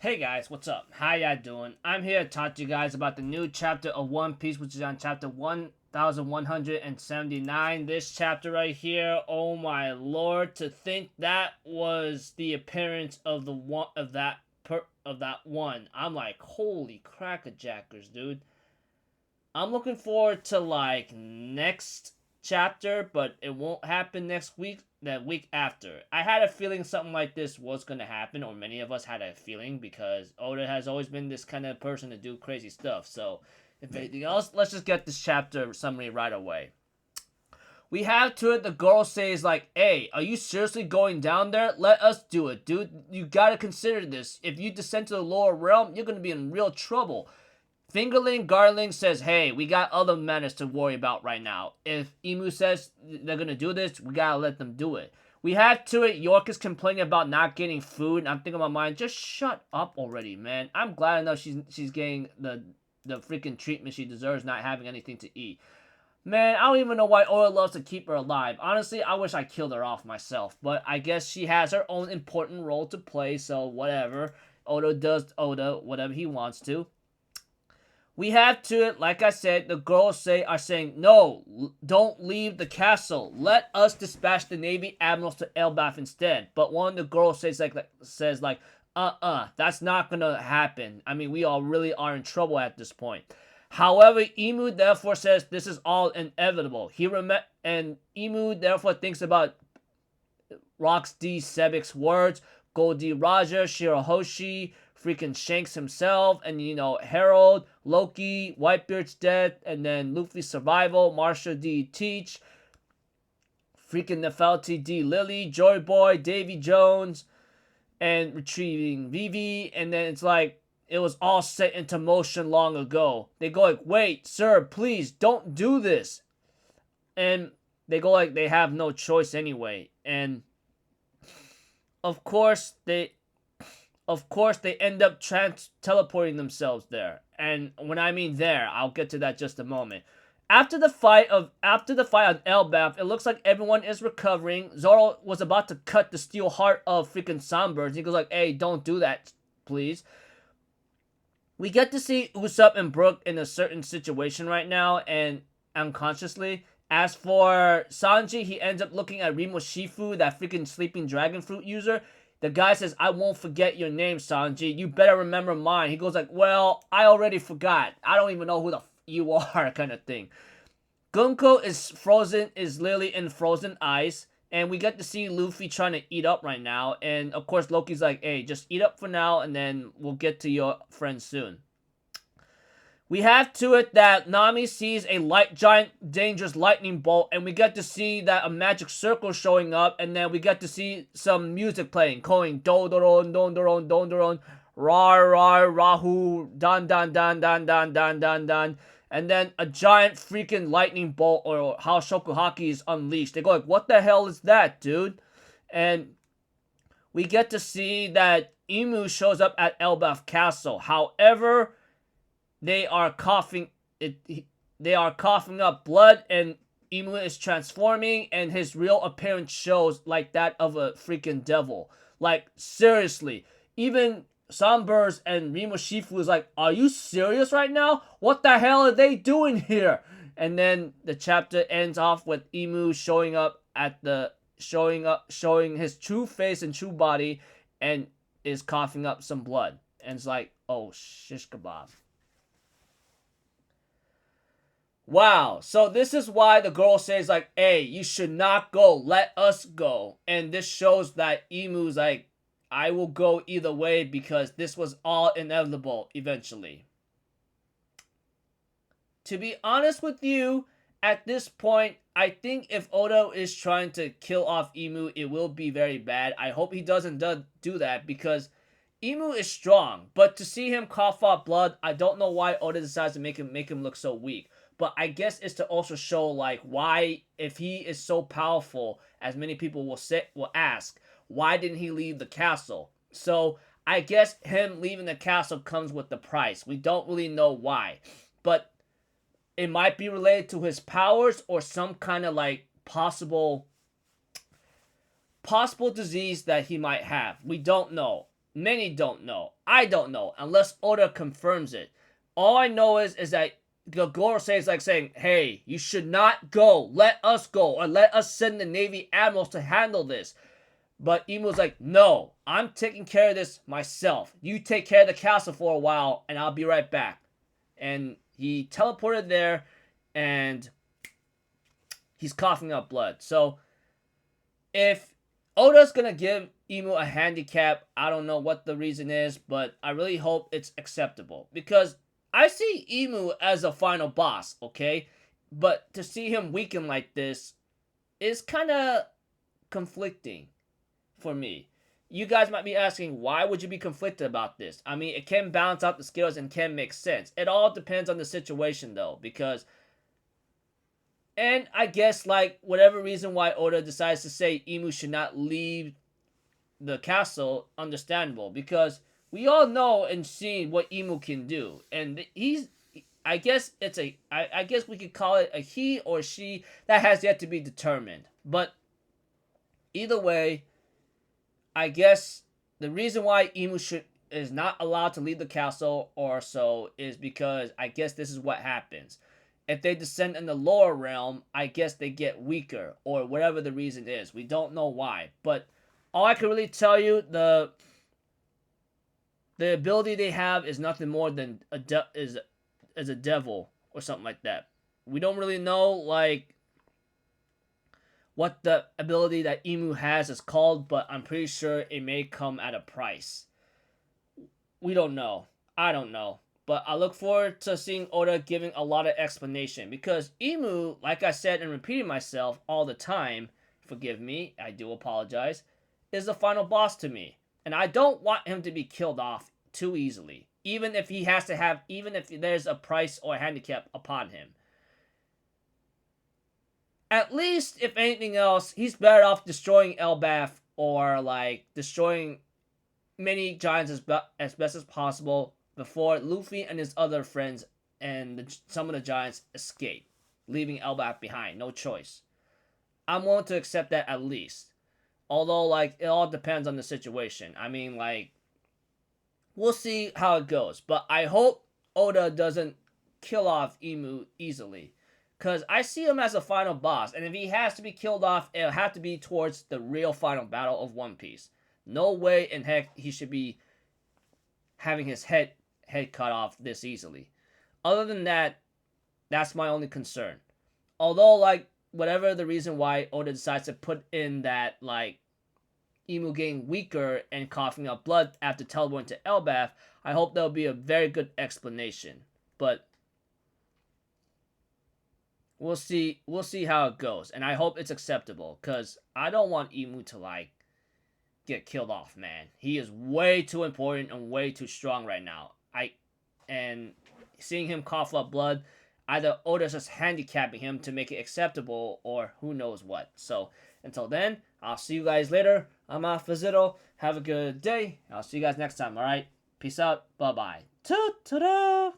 Hey guys, what's up? How y'all doing? I'm here to talk to you guys about the new chapter of One Piece, which is on chapter 1179. This chapter right here, oh my lord, to think that was the appearance of the one of that one. I'm like, holy crackerjackers, dude. I'm looking forward to like next chapter, but it won't happen next week. That week after, I had a feeling something like this was gonna happen, or many of us had a feeling because Oda has always been this kind of person to do crazy stuff. So, if anything else, let's just get this chapter summary right away. We have to it. The girl says like, "Hey, are you seriously going down there? Let us do it, dude. You gotta consider this. If you descend to the lower realm, you're gonna be in real trouble." Fingerling Garling says, hey, we got other matters to worry about right now. If Emu says they're gonna do this, we gotta let them do it. We have to it. York is complaining about not getting food, and I'm thinking in my mind, just shut up already, man. I'm glad enough she's getting the freaking treatment she deserves, not having anything to eat. Man, I don't even know why Oda loves to keep her alive. Honestly, I wish I killed her off myself, but I guess she has her own important role to play, so whatever. Oda does Oda whatever he wants to. We have to it, like I said, the girls are saying, no, don't leave the castle. Let us dispatch the Navy admirals to Elbaf instead. But one of the girls says that's not gonna happen. I mean, we all really are in trouble at this point. However, Emu therefore says this is all inevitable. And Emu therefore thinks about Rox D. Sebek's words, Goldie Roger, Shirahoshi, freaking Shanks himself, and Harold, Loki, Whitebeard's death, and then Luffy's survival, Marshall D. Teach, freaking Nefelti D. Lily, Joy Boy, Davy Jones, and retrieving Vivi, and then it's like it was all set into motion long ago. They go like, wait, sir, please don't do this. And they go like they have no choice anyway. And of course they end up teleporting themselves there. And when I mean there, I'll get to that just a moment. After the fight on Elbaf, it looks like everyone is recovering. Zoro was about to cut the steel heart of freaking Sunbirds. He goes like, "Hey, don't do that, please." We get to see Usopp and Brook in a certain situation right now, and unconsciously. As for Sanji, he ends up looking at Remo Shifu, that freaking sleeping dragon fruit user. The guy says, I won't forget your name, Sanji. You better remember mine. He goes like, well, I already forgot. I don't even know who the you are, kind of thing. Gunko is literally in frozen ice. And we get to see Luffy trying to eat up right now. And of course, Loki's like, hey, just eat up for now. And then we'll get to your friend soon. We have to it that Nami sees a giant, dangerous lightning bolt, and we get to see that a magic circle showing up, and then we get to see some music playing, going dodoron, dondoron, dondoron, rar, rar, rahu, dan, dan, dan, dan, dan, dan, dan, dan, and then a giant freaking lightning bolt, or how Shokuhaki is unleashed. They go like, what the hell is that, dude? And we get to see that Emu shows up at Elbaf Castle. However, they are coughing up blood, and Emu is transforming, and his real appearance shows like that of a freaking devil. Like, seriously. Even Sunburst and Remo Shifu is like, are you serious right now? What the hell are they doing here? And then the chapter ends off with Emu showing his true face and true body, and is coughing up some blood. And it's like, oh, shish kebab. Wow, so this is why the girl says like, hey, you should not go, let us go. And this shows that Emu's like, I will go either way because this was all inevitable eventually. To be honest with you, at this point, I think if Oda is trying to kill off Emu, it will be very bad. I hope he doesn't do that because Emu is strong, but to see him cough up blood, I don't know why Oda decides to make him look so weak. But I guess it's to also show like why, if he is so powerful, as many people will ask, why didn't he leave the castle? So I guess him leaving the castle comes with the price. We don't really know why, but it might be related to his powers or some kind of like possible disease that he might have. We don't know. Many don't know. I don't know unless Oda confirms it. All I know is that Goro says like saying, "Hey, you should not go. Let us go, or let us send the Navy admirals to handle this." But Imu's like, "No, I'm taking care of this myself. You take care of the castle for a while, and I'll be right back." And he teleported there, and he's coughing up blood. So if Oda's gonna give Emu a handicap, I don't know what the reason is, but I really hope it's acceptable. Because I see Emu as a final boss, okay? But to see him weaken like this is kind of conflicting for me. You guys might be asking, why would you be conflicted about this? I mean, it can balance out the scales and can make sense. It all depends on the situation, though, because... And I guess, like, whatever reason why Oda decides to say Emu should not leave the castle, understandable. Because we all know and see what Emu can do. And he's... I guess it's a... I guess we could call it a he or she. That has yet to be determined. But either way, I guess the reason why Emu is not allowed to leave the castle or so is because I guess this is what happens. If they descend in the lower realm, I guess they get weaker, or whatever the reason is. We don't know why. But all I can really tell you, the ability they have is nothing more than a devil or something like that. We don't really know, like, what the ability that Emu has is called, but I'm pretty sure it may come at a price. We don't know. I don't know. But I look forward to seeing Oda giving a lot of explanation. Because Emu, like I said and repeating myself all the time, forgive me, I do apologize, is the final boss to me. And I don't want him to be killed off too easily. Even if there's a price or a handicap upon him. At least, if anything else, he's better off destroying Elbaf or, like, destroying many giants as best as possible before Luffy and his other friends and some of the giants escape, leaving Elbaf behind. No choice. I'm willing to accept that at least. Although, like, it all depends on the situation. I mean, like, we'll see how it goes. But I hope Oda doesn't kill off Emu easily. Because I see him as a final boss. And if he has to be killed off, it'll have to be towards the real final battle of One Piece. No way in heck he should be having his head cut off this easily. Other than that, that's my only concern. Although, like, whatever the reason why Oda decides to put in that, like, Emu getting weaker and coughing up blood after teleporting to Elbaf, I hope there'll be a very good explanation. But we'll see how it goes. And I hope it's acceptable. Because I don't want Emu to, like, get killed off, man. He is way too important and way too strong right now. And seeing him cough up blood, either Oda's just handicapping him to make it acceptable, or who knows what. So, until then, I'll see you guys later. I'm Alphazito. Have a good day. I'll see you guys next time, alright? Peace out. Bye-bye. Ta-ta-da!